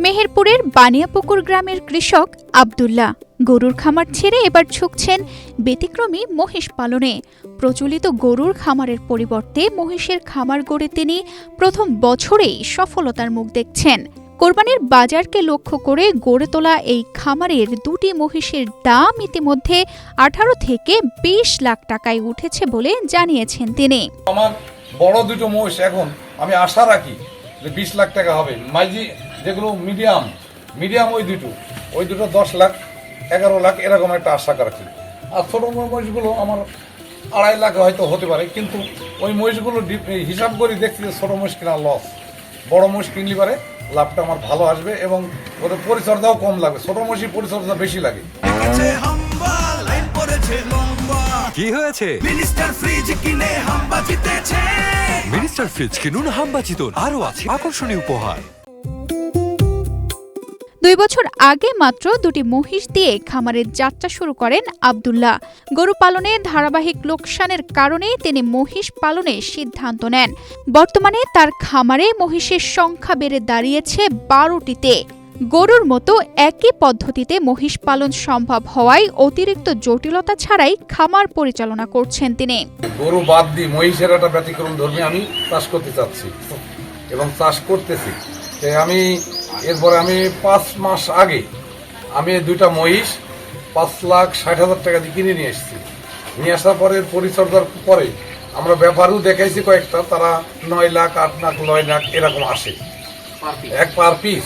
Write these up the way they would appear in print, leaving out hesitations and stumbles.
মেহেরপুরের বানিয়াপুকুর গ্রামের কৃষক আব্দুল্লাহ গরুর খামার ছেড়ে এবার ঝুঁকছেন ব্যতিক্রমী মহিষ পালনে। প্রচলিত গরুর খামারের পরিবর্তে মহিষের খামার গড়ে তিনি প্রথম বছরেই সফলতার মুখ দেখছেন। কোরবানির বাজারকে লক্ষ্য করে গড়ে তোলা এই খামারের দুটি মহিষের দাম ইতিমধ্যে 18 থেকে 20 লাখ টাকায় উঠেছে বলে জানিয়েছেন তিনি। আমার বড় দুটো মহিষ এখন আমি আশা রাখি যে 20 লাখ টাকা হবে। মাঝি যেগুলো মিডিয়াম ওই দুটো 10 লাখ 11 লাখ এরকম একটা আশা রাখি। আর ছোট মহিষগুলো আমার 2.5 লাখ হয়তো হতে পারে, কিন্তু ওই মহিষগুলো হিসাব করে দেখছি যে ছোট মহিষ কেনা লস, বড় মহিষ কিনলে পারে লাভটা আমার ভালো আসবে এবং ওদের পরিচর্যাও কম লাগবে। ছোট মহিষের পরিচর্যা বেশি লাগে। কি হয়েছে? মিনিস্টার ফ্রিজ কিনে হাম্বা জিতেছে। মিনিস্টার ফ্রিজ কিনুন, হাম্বা জিতুন, আরো আছে আকর্ষণীয় উপহার। 2 বছর আগে মাত্র দুটি মহিষ দিয়ে খামারের যাত্রা শুরু করেন আব্দুল্লাহ। গরু পালনে ধারাবাহিক লোকসানের কারণে তিনি মহিষ পালনের সিদ্ধান্ত নেন। বর্তমানে তার খামারে মহিষের সংখ্যা বেড়ে দাঁড়িয়েছে 12টিতে। গরুর মতো একই পদ্ধতিতে মহিষ পালন সম্ভব হওয়ায় অতিরিক্ত জটিলতা ছাড়াই খামার পরিচালনা করছেন তিনি। গরু বাদ দিয়ে মহিষের একটা ব্যতিক্রম ধর্মী আমি চাষ করতে চাচ্ছি এবং চাষ করতেছি। এরপরে আমি 5 মাস আগে আমি দুইটা মহিষ 5,60,000 টাকা দিয়ে কিনে নিয়ে এসেছি। নিয়ে আসার পরে পরিচর্যার পরে আমরা ব্যাপারও দেখাইছি কয়েকটা, তারা 9 লাখ 8 লাখ 9 লাখ এরকম আসে এক পার পিস।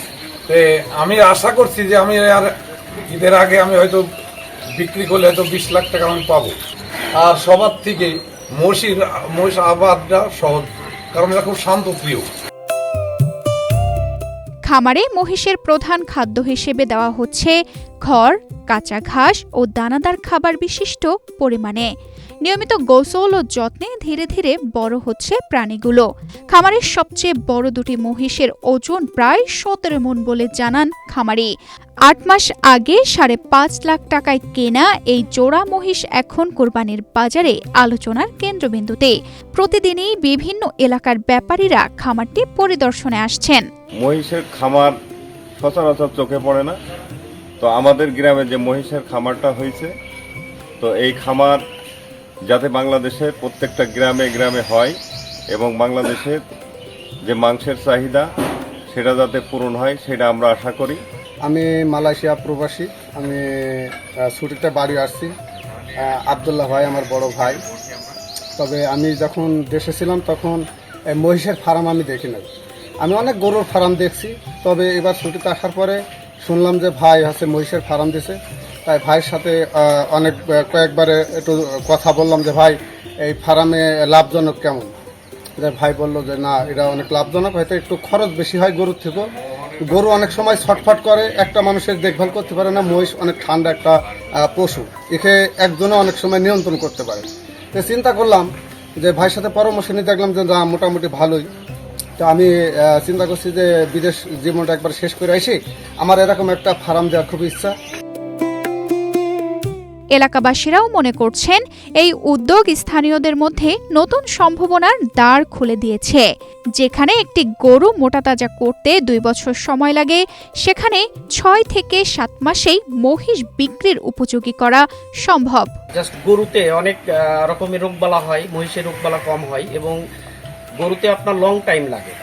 আমি আশা করছি যে আমি আর ঈদের আগে আমি হয়তো বিক্রি করলে হয়তো 20 লাখ টাকা আমি পাবো। আর সবার থেকে মহিষ আবাদটা সহজ, কারণ এটা খুব শান্ত প্রিয়। খামারে মহিষের প্রধান খাদ্য হিসেবে দেওয়া হচ্ছে খড়, কাঁচা ঘাস ও দানাদার খাবার বিশিষ্ট পরিমাণে। নিয়মিত গোসল ও যত্নে ধীরে ধীরে বড় হচ্ছে প্রাণীগুলো। খামারের সবচেয়ে বড় দুটি মহিষের ওজন প্রায় 17 মণ বলে জানান খামারি। 8 মাস আগে 5.5 লাখ টাকায় কেনা এই জোড়া মহিষ এখন কোরবানির বাজারে আলোচনার কেন্দ্রবিন্দুতে। প্রতিদিনই বিভিন্ন এলাকার ব্যাপারীরা খামারটি পরিদর্শনে আসছেন। মহিষের খামার সচরাচর চোখে পড়ে না, তো আমাদের গ্রামে যে মহিষের খামারটা হয়েছে, তো এই খামার যাতে বাংলাদেশের প্রত্যেকটা গ্রামে গ্রামে হয় এবং বাংলাদেশের যে মাংসের চাহিদা সেটা যাতে পূরণ হয় সেটা আমরা আশা করি। আমি মালয়েশিয়া প্রবাসী, আমি ছুটিতে বাড়ি আসছি। আব্দুল্লাহ ভাই আমার বড় ভাই। তবে আমি যখন দেশে ছিলাম তখন মহিষের ফার্ম আমি দেখি নাই। আমি অনেক গরুর ফার্ম দেখছি, তবে এবার ছুটিতে আসার পরে শুনলাম যে ভাই মহিষের ফার্ম দিছে। তাই ভাইয়ের সাথে কয়েকবারে একটু কথা বললাম যে ভাই এই ফার্মে লাভজনক কেমন। ভাই বললো যে না, এটা অনেক লাভজনক, হয়তো একটু খরচ বেশি হয় গরুর থেকে। গরু অনেক সময় ছটফট করে, একটা মানুষের দেখভাল করতে পারে না। মহিষ অনেক ঠান্ডা একটা পশু, একে একজনে অনেক সময় নিয়ন্ত্রণ করতে পারে। তো চিন্তা করলাম যে ভাইয়ের সাথে পরামর্শ নিয়ে দেখলাম যে না, মোটামুটি ভালোই। তো আমি চিন্তা করছি যে বিদেশ জীবনটা একবার শেষ করে আসি, আমার এরকম একটা ফার্ম দেওয়ার খুব ইচ্ছা। এলাকাবাসীরাও মনে করছেন এই উদ্যোগ স্থানীয়দের মধ্যে নতুন সম্ভাবনার দ্বার খুলে দিয়েছে। যেখানে একটি গরু মোটাতাজা করতে 2 বছর সময় লাগে, সেখানে 6 থেকে 7 মাসেই মহিষ বিক্রির উপযোগী করা সম্ভব। জাস্ট গরুতে অনেক রকমের রোগবালা হয়, মহিষের রোগবালা কম হয় এবং গরুতে আপনার লং টাইম লাগে,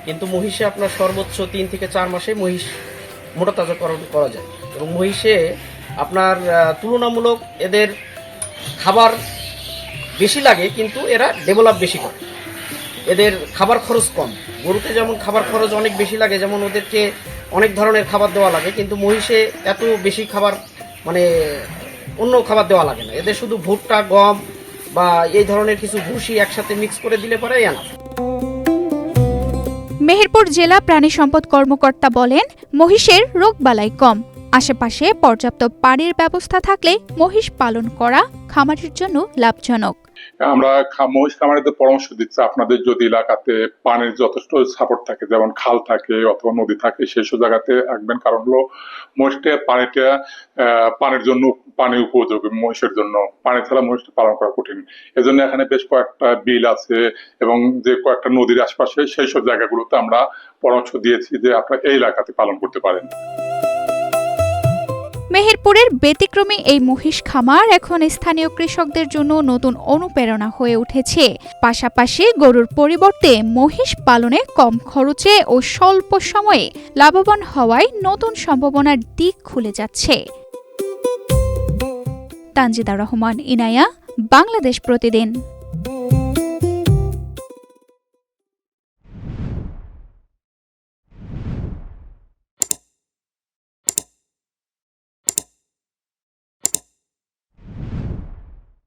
কিন্তু মহিষে আপনার সর্বোচ্চ 3 থেকে 4 মাসে মহিষ মোটাতাজাকরণ করা যায়। এবং মহিষে আপনার তুলনামূলক এদের খাবার বেশি লাগে, কিন্তু এরা ডেভেলপ বেশি করে। এদের খাবার খরচ কম। গরুতে যেমন খাবার খরচ অনেক বেশি লাগে, যেমন ওদেরকে অনেক ধরনের খাবার দেওয়া লাগে, কিন্তু মহিষে এত বেশি খাবার অন্য খাবার দেওয়া লাগে না। এদের শুধু ভুট্টা, গম বা এই ধরনের কিছু ভুসি একসাথে মিক্স করে দিলে পরে এনাফ। মেহেরপুর জেলা প্রাণী সম্পদ কর্মকর্তা বলেন, মহিষের রোগবালাই কম। আশেপাশে পর্যাপ্ত পানির ব্যবস্থা থাকলে মহিষ পালন করা খামারের জন্য লাভজনক। আমরা মহিষ খামারিদের পরামর্শ দিচ্ছি, আপনাদের যদি এলাকাতে পানির যথেষ্ট সাপোর্ট থাকে, যেমন খাল থাকে অথবা নদী থাকে, সেই সব জায়গাতে রাখবেন। কারণ হলো মহিষটা পানির জন্য পানি উপযোগী, মহিষের জন্য পানি ছাড়া মহিষটা পালন করা কঠিন। এজন্য এখানে বেশ কয়েকটা বিল আছে এবং যে কয়েকটা নদীর আশপাশে সেই সব জায়গাগুলোতে আমরা পরামর্শ দিয়েছি যে আপনারা এই এলাকাতে পালন করতে পারেন। মেহেরপুরের ব্যতিক্রমী এই মহিষ খামার এখন স্থানীয় কৃষকদের জন্য নতুন অনুপ্রেরণা হয়ে উঠেছে। পাশাপাশি গরুর পরিবর্তে মহিষ পালনে কম খরচে ও স্বল্প সময়ে লাভবান হওয়ায় নতুন সম্ভাবনার দিক খুলে যাচ্ছে। তানজিদা রহমান, ইনায়া, বাংলাদেশ প্রতিদিন।